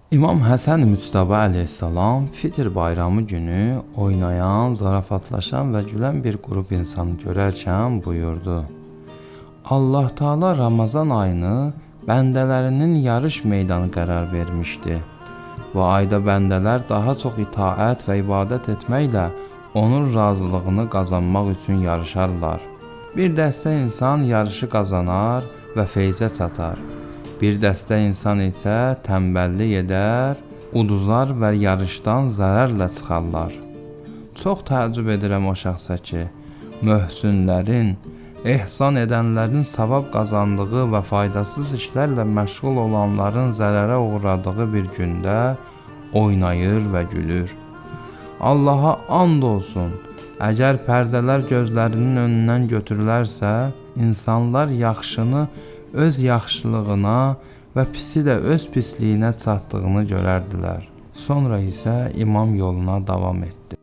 İmam Həsən Müctəba əleyhissalam Fitr bayramı günü oynayan, zarafatlaşan və gülən bir qrup insanı görərkən buyurdu: Allah Taala Ramazan ayını bəndələrinin yarış meydanı qərar vermişdi. Bu ayda bəndələr daha çox itaət və ibadət etməklə onun razılığını qazanmaq üçün yarışarlar. Bir dəstə insan yarışı qazanar və feyzə çatar. Bir dəstə insan isə tənbəllik edər, uduzar və yarışdan zərərlə çıxarlar. Çox təəccüb edirəm o şəxsə ki, möhsünlərin, ehsan edənlərin savab qazandığı və faydasız işlərlə məşğul olanların zərərə uğradığı bir gündə oynayır və gülür. Allaha and olsun, əgər pərdələr gözlərinin önündən götürülərsə, insanlar yaxşını öz yaxşılığına və pisi də öz pisliyinə çatdığını görərdilər. Sonra isə imam yoluna davam etdi.